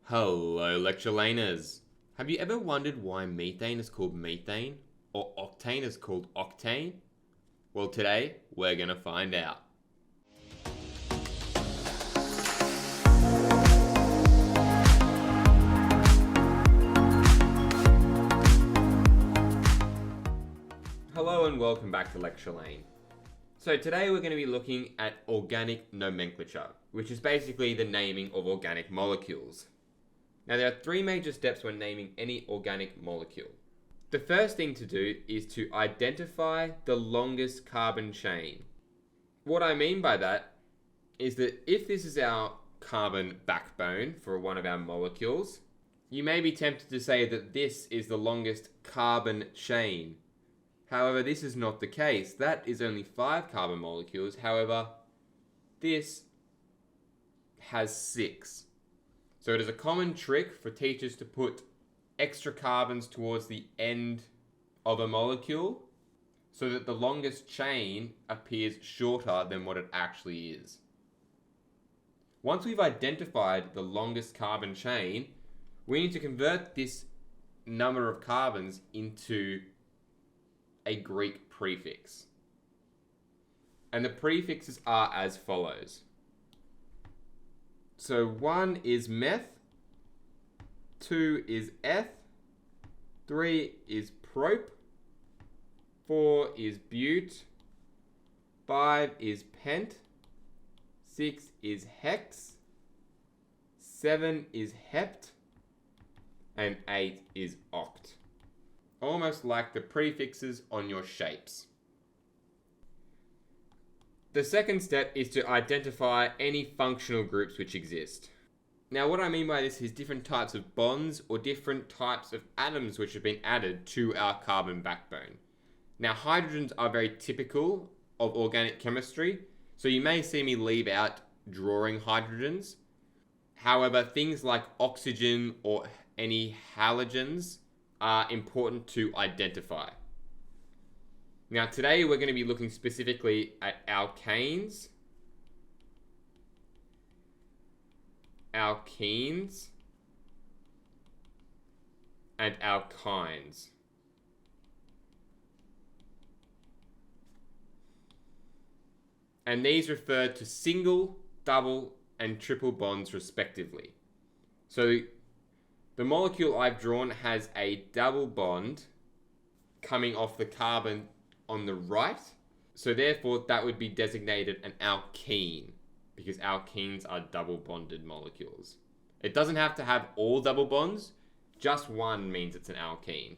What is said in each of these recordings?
Hello, lecture laners. Have you ever wondered why methane is called methane or octane is called octane? Well, today we're going to find out. Hello and welcome back to Lecture Lane. So today we're going to be looking at organic nomenclature, which is basically the naming of organic molecules. Now there are three major steps when naming any organic molecule. The first thing to do is to identify the longest carbon chain. What I mean by that is that if this is our carbon backbone for one of our molecules, you may be tempted to say that this is the longest carbon chain. However, this is not the case. That is only 5 carbon molecules. However, this has 6. So it is a common trick for teachers to put extra carbons towards the end of a molecule so that the longest chain appears shorter than what it actually is. Once we've identified the longest carbon chain, we need to convert this number of carbons into a Greek prefix. And the prefixes are as follows. So 1 is meth, 2 is eth, 3 is prop, 4 is bute, 5 is pent, 6 is hex, 7 is hept, and 8 is oct. Almost like the prefixes on your shapes. The second step is to identify any functional groups which exist. Now what I mean by this is different types of bonds or different types of atoms which have been added to our carbon backbone. Now hydrogens are very typical of organic chemistry, so you may see me leave out drawing hydrogens. However, things like oxygen or any halogens are important to identify. Now today we're going to be looking specifically at alkanes, alkenes, and alkynes. And these refer to single, double, and triple bonds respectively. So the molecule I've drawn has a double bond coming off the carbon on the right. So therefore that would be designated an alkene because alkenes are double bonded molecules. It doesn't have to have all double bonds, just one means it's an alkene.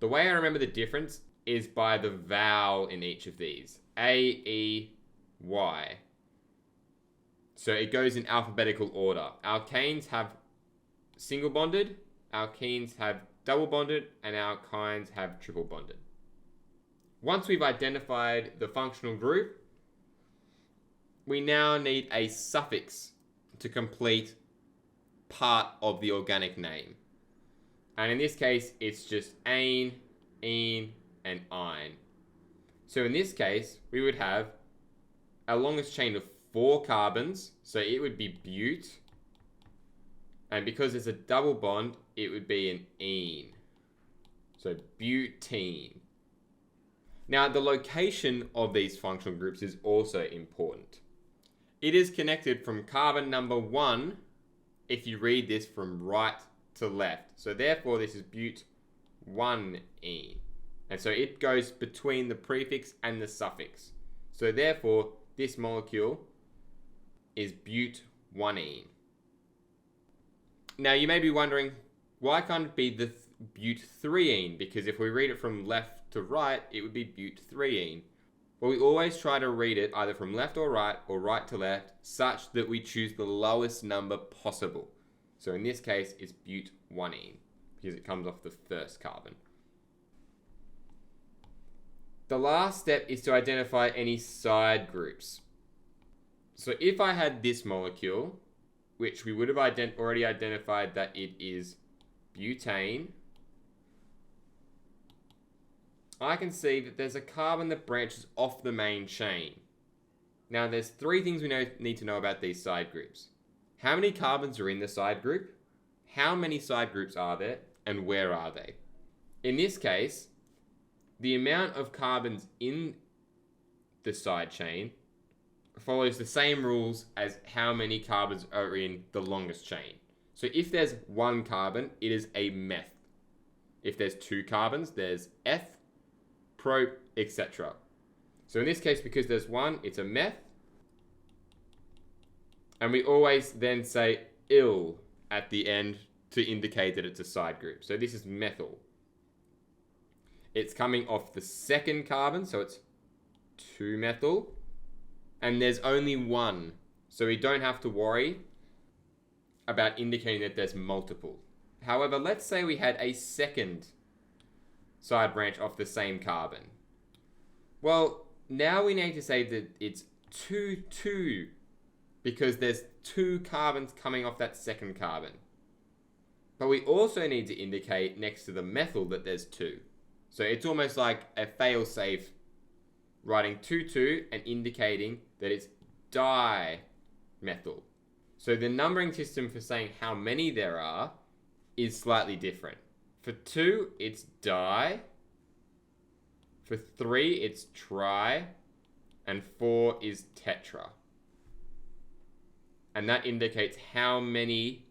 The way I remember the difference is by the vowel in each of these. A, E, Y. So it goes in alphabetical order. Alkanes have single bonded, alkenes have double bonded, and alkynes have triple bonded. Once we've identified the functional group, we now need a suffix to complete part of the organic name. And in this case, it's just ane, ene, and ine. So in this case, we would have a longest chain of 4 carbons, so it would be bute. And because it's a double bond, it would be an ene. So butene. Now, the location of these functional groups is also important. It is connected from carbon number 1 if you read this from right to left. So therefore, this is but1ene. And so it goes between the prefix and the suffix. So therefore, this molecule is but1ene. Now, you may be wondering, why can't it be the but3ene? Because if we read it from left to right, it would be but3ene. Well, we always try to read it either from left or right to left, such that we choose the lowest number possible. So in this case, it's but1ene, because it comes off the first carbon. The last step is to identify any side groups. So if I had this molecule, which we would have already identified that it is butane, I can see that there's a carbon that branches off the main chain. Now there's 3 things we need to know about these side groups. How many carbons are in the side group? how many side groups are there and where are they. In this case, the amount of carbons in the side chain follows the same rules as how many carbons are in the longest chain. So if there's one carbon, it is a meth. If there's two carbons, there's eth, prop, etc. So in this case, because there's one, it's a meth. And we always then say il at the end to indicate that it's a side group. So this is methyl. It's coming off the second carbon, so it's 2-methyl. And there's only one, so we don't have to worry about indicating that there's multiple. However, let's say we had a second side branch off the same carbon. Well, now we need to say that it's 2,2 because there's 2 carbons coming off that second carbon. But we also need to indicate next to the methyl that there's 2. So it's almost like a fail-safe, writing 2,2 and indicating that it's dimethyl. So the numbering system for saying how many there are is slightly different. For 2, it's di. For 3, it's tri. And 4 is tetra. And that indicates how many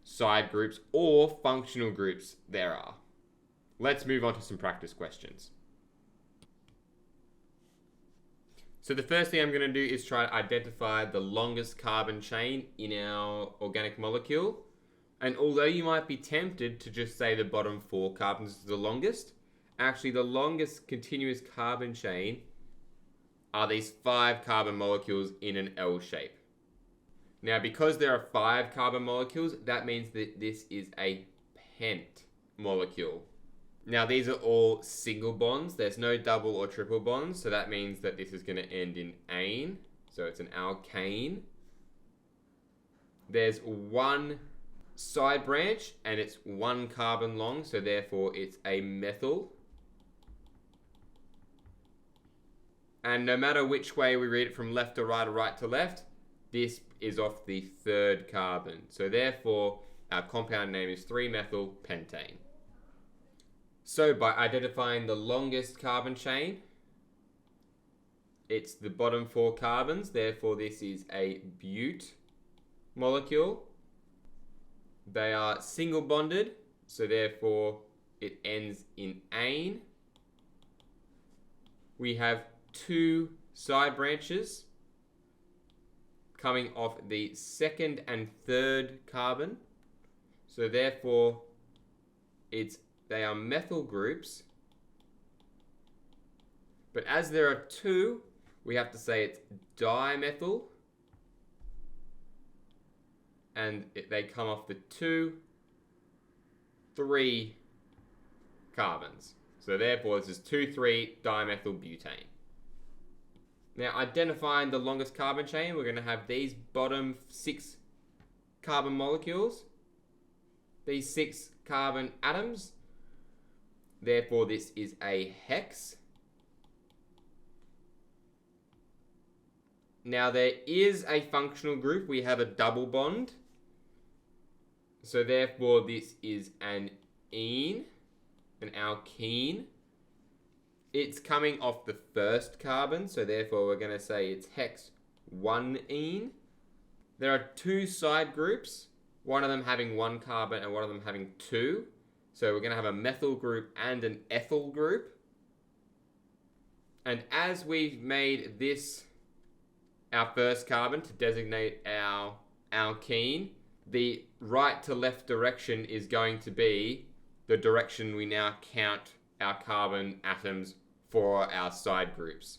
side groups or functional groups there are. Let's move on to some practice questions. So the first thing I'm going to do is try to identify the longest carbon chain in our organic molecule. And although you might be tempted to just say the bottom 4 carbons is the longest, actually the longest continuous carbon chain are these 5 carbon molecules in an L shape. Now, because there are 5 carbon molecules, that means that this is a pent molecule. Now, these are all single bonds. There's no double or triple bonds, so that means that this is going to end in ane. So it's an alkane. There's one side branch, and it's 1 carbon long, so therefore it's a methyl. And no matter which way we read it, from left to right or right to left, this is off the 3rd carbon. So therefore, our compound name is 3-methyl pentane. So by identifying the longest carbon chain, it's the bottom 4 carbons. Therefore, this is a bute molecule. They are single bonded, so therefore it ends in ane. We have 2 side branches coming off the 2nd and 3rd carbon. So therefore, they are methyl groups. But as there are 2, we have to say it's dimethyl. And they come off the 2, 3 carbons. So therefore, this is 2,3-dimethyl butane. Now, identifying the longest carbon chain, we're going to have these bottom 6 carbon molecules, these 6 carbon atoms. Therefore, this is a hex. Now, there is a functional group. We have a double bond. So therefore, this is an ene, an alkene. It's coming off the 1st carbon, so therefore we're going to say it's hex 1-ene. There are 2 side groups, one of them having 1 carbon and one of them having 2. So we're going to have a methyl group and an ethyl group. And as we've made this our 1st carbon to designate our alkene, the right to left direction is going to be the direction we now count our carbon atoms for our side groups.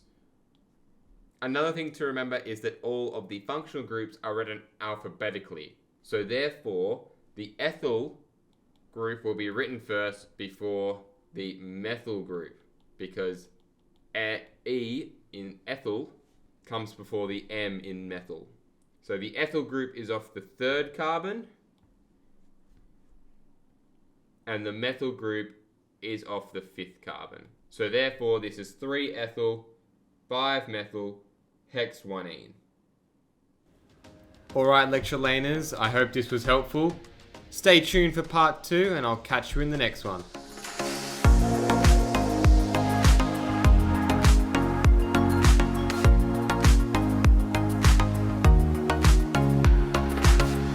Another thing to remember is that all of the functional groups are written alphabetically. So therefore, the ethyl group will be written first before the methyl group, because E in ethyl comes before the M in methyl. So the ethyl group is off the 3rd carbon, and the methyl group is off the 5th carbon. So therefore, this is 3-ethyl, 5-methyl, hex 1-ene. Alright, lecture laners, I hope this was helpful. Stay tuned for part 2, and I'll catch you in the next one.